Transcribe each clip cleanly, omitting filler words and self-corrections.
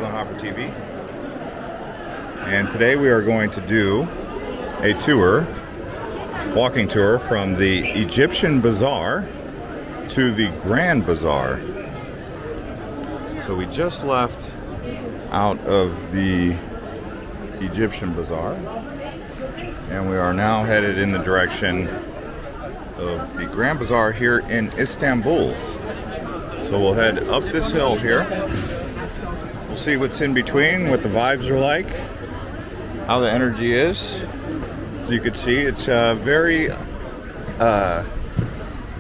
Hopper TV, and today we are going to do a tour, walking tour from the Egyptian Bazaar to the Grand Bazaar. So we just left out of the Egyptian Bazaar and we are now headed in the direction of the Grand Bazaar here in Istanbul. So we'll head up this hill here. We'll see what's in between, what the vibes are like, how the energy is. As you can see, it's very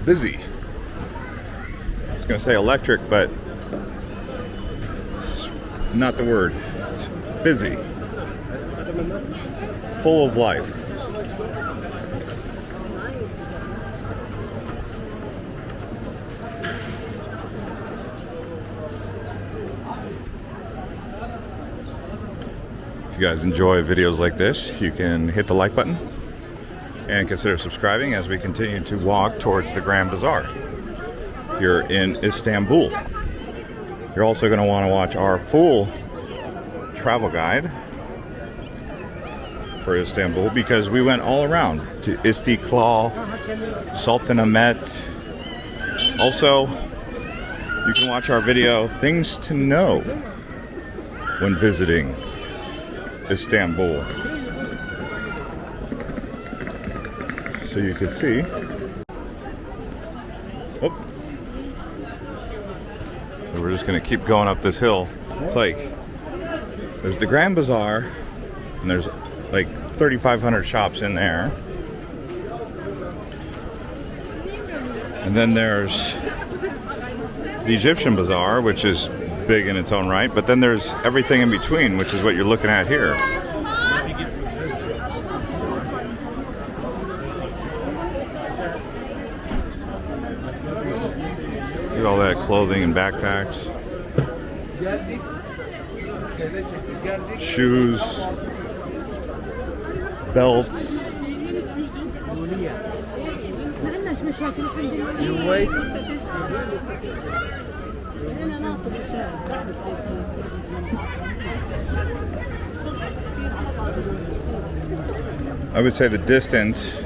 busy. I was going to say electric, but it's not the word. It's busy, full of life. If you guys enjoy videos like this, you can hit the like button and consider subscribing as we continue to walk towards the Grand Bazaar here in Istanbul. You're also going to want to watch our full travel guide for Istanbul because we went all around to Istiklal, Sultanahmet. Also, you can watch our video, Things to Know when visiting Istanbul. So you can see. Oh. So we're just going to keep going up this hill. It's like there's the Grand Bazaar and there's like 3,500 shops in there. And then there's the Egyptian Bazaar, which is big in its own right, but then there's everything in between, which is what you're looking at here. Look at all that clothing and backpacks, shoes, belts. You wait. I would say the distance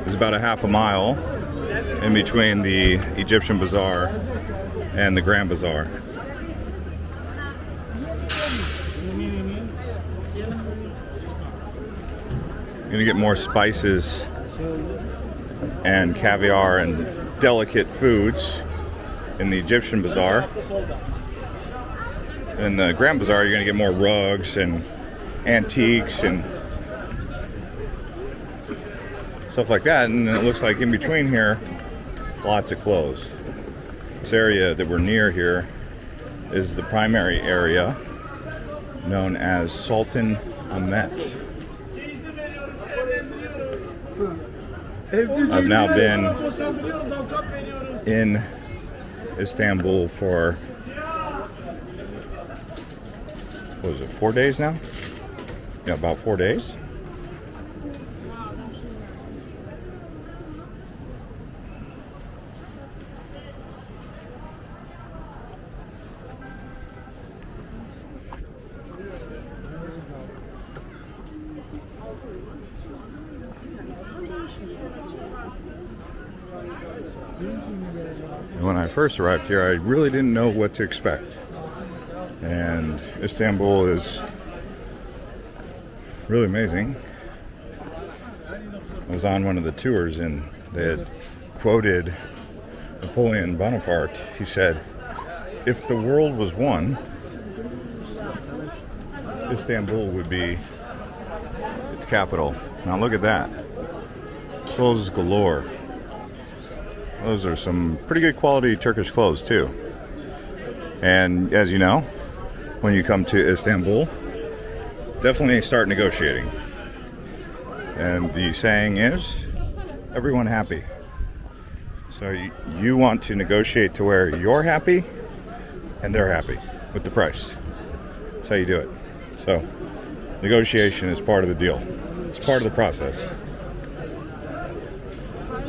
is about a half a mile in between the Egyptian Bazaar and the Grand Bazaar. You're gonna get more spices and caviar and delicate foods in the Egyptian Bazaar. In the Grand Bazaar, you're going to get more rugs and antiques and stuff like that. And it looks like in between here, lots of clothes. This area that we're near here is the primary area known as Sultanahmet. I've now been in Istanbul for, what was it, 4 days now? Yeah, about 4 days. When I first arrived here, I really didn't know what to expect. And Istanbul is really amazing. I was on one of the tours and they had quoted Napoleon Bonaparte. He said, "If the world was one, Istanbul would be its capital." Now look at that. Clothes galore. Those are some pretty good quality Turkish clothes too. And as you know, when you come to Istanbul, definitely start negotiating. And the saying is, everyone happy. So you want to negotiate to where you're happy and they're happy with the price. That's how you do it. So negotiation is part of the deal. It's part of the process.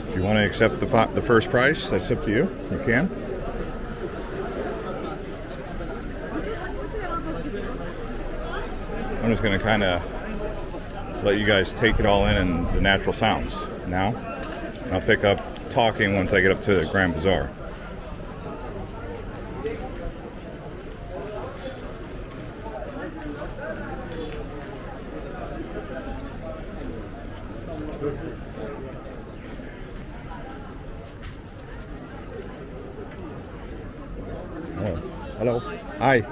If you want to accept the first price, that's up to you. You can. I'm just going to kind of let you guys take it all in and the natural sounds now. I'll pick up talking once I get up to the Grand Bazaar. Oh, hello. Hi.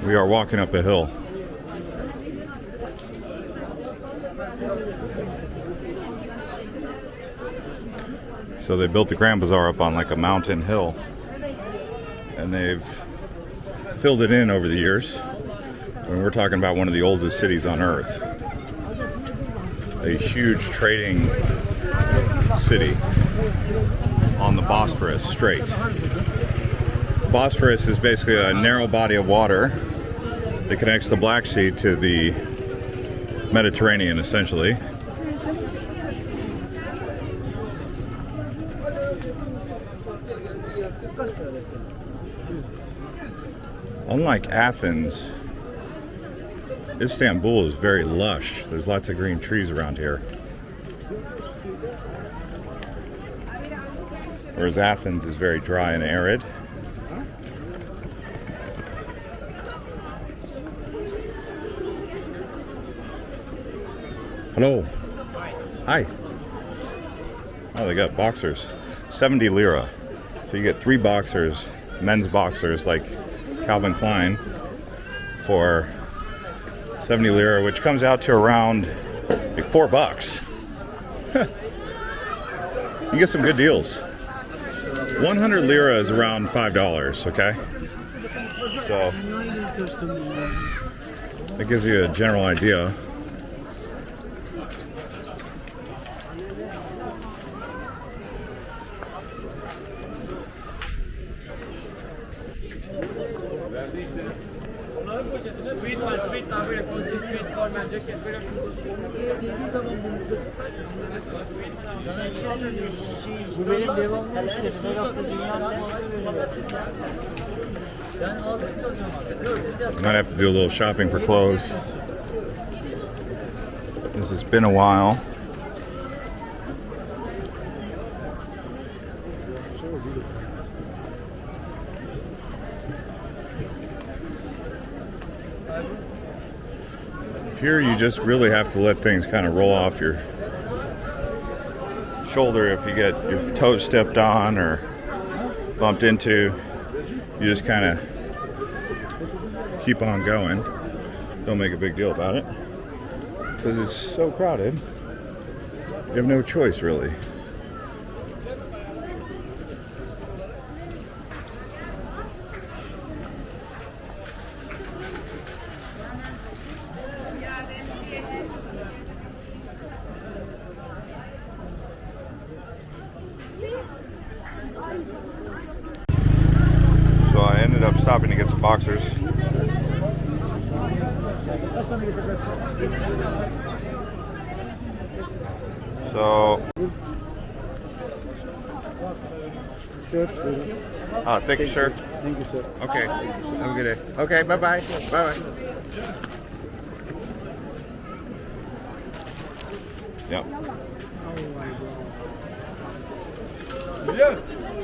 We are walking up a hill. So they built the Grand Bazaar up on like a mountain hill, and they've filled it in over the years. I mean, we're talking about one of the oldest cities on earth. A huge trading city on the Bosphorus Strait. Bosphorus is basically a narrow body of water that connects the Black Sea to the Mediterranean, essentially. Unlike Athens, Istanbul is very lush. There's lots of green trees around here. Whereas Athens is very dry and arid. Hello. Hi. Oh, they got boxers. 70 lira. So you get 3 boxers, men's boxers like Calvin Klein, for 70 lira, which comes out to around like $4. You get some good deals. 100 lira is around $5, okay? So that gives you a general idea. Might have to do a little shopping for clothes. This has been a while. Here you just really have to let things kind of roll off your shoulder. If you get your toes stepped on or bumped into, you just kind of keep on going. Don't make a big deal about it, because it's so crowded. You have no choice, really. So I ended up stopping to get some boxers. So, thank you, sir. Thank you, sir. Okay, have a good day. Okay, bye-bye. Bye-bye. Yep.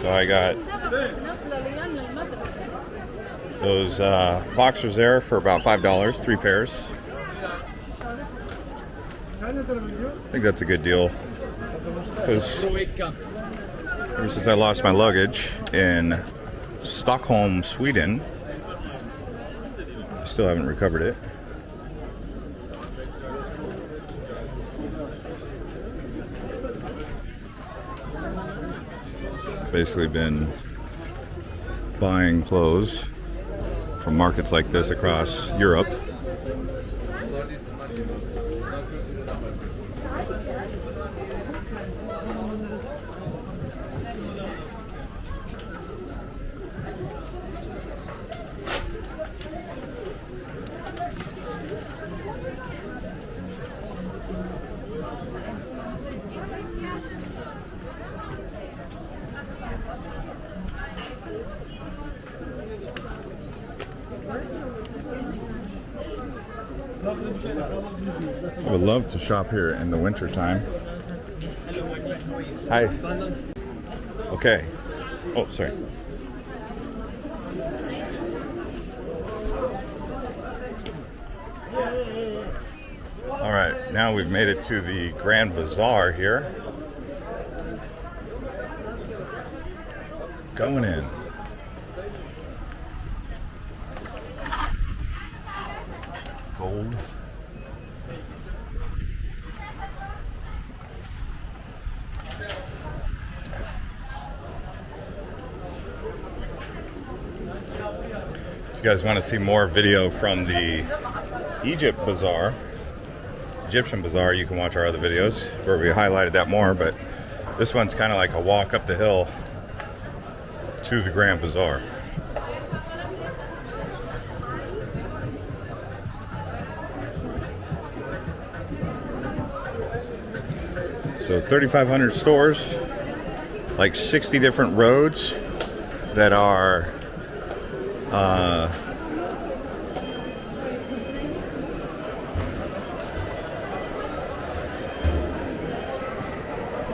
So I got those boxers there for about $5, 3 pairs. I think that's a good deal, because ever since I lost my luggage in Stockholm, Sweden, I still haven't recovered it. Basically been buying clothes from markets like this across Europe. I would love to shop here in the winter time. Hi. Okay. Oh, sorry. All right, now we've made it to the Grand Bazaar here. Going in. Gold. If you guys want to see more video from the Egyptian Bazaar, you can watch our other videos where we highlighted that more, but this one's kind of like a walk up the hill to the Grand Bazaar. So 3,500 stores, like 60 different roads that are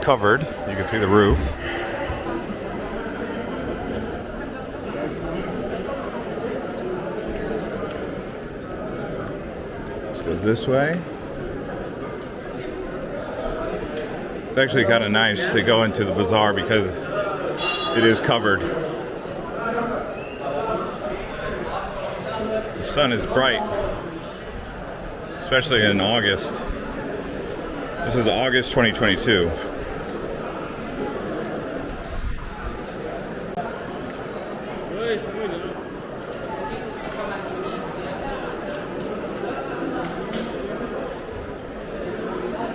covered. You can see the roof. Let's go this way. It's actually kind of nice to go into the bazaar because it is covered. The sun is bright, especially in August. This is August 2022.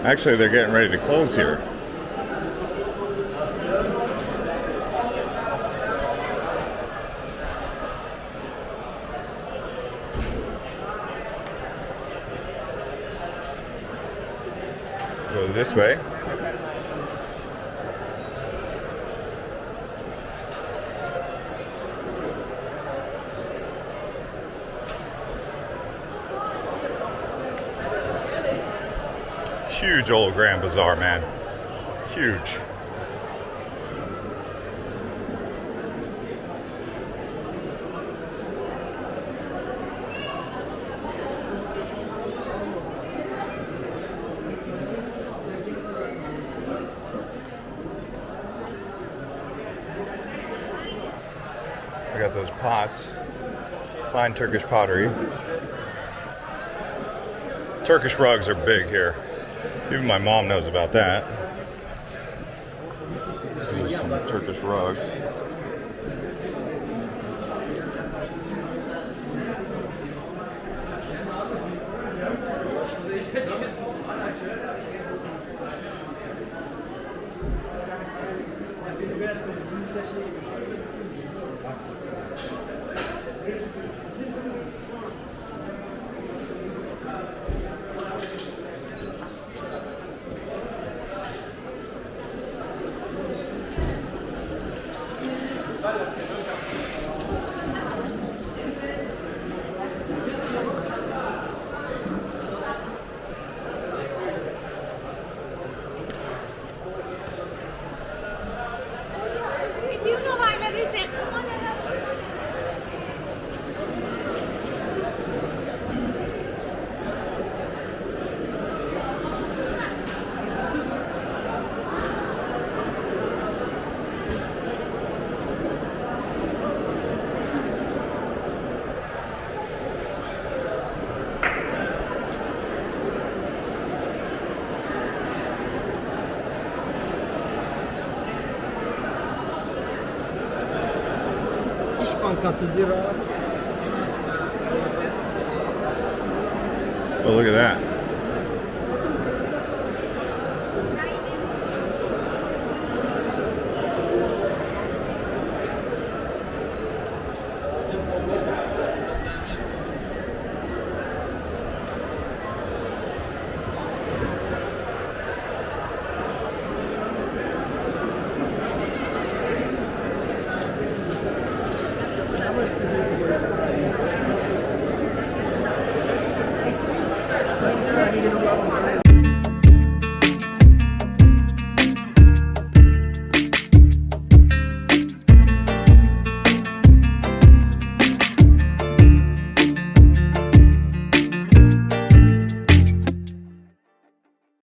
Actually, they're getting ready to close here. Go this way. Huge old Grand Bazaar, man. Huge. I got those pots. Fine Turkish pottery. Turkish rugs are big here. Even my mom knows about that. These are some Turkish rugs. Oh, look at that.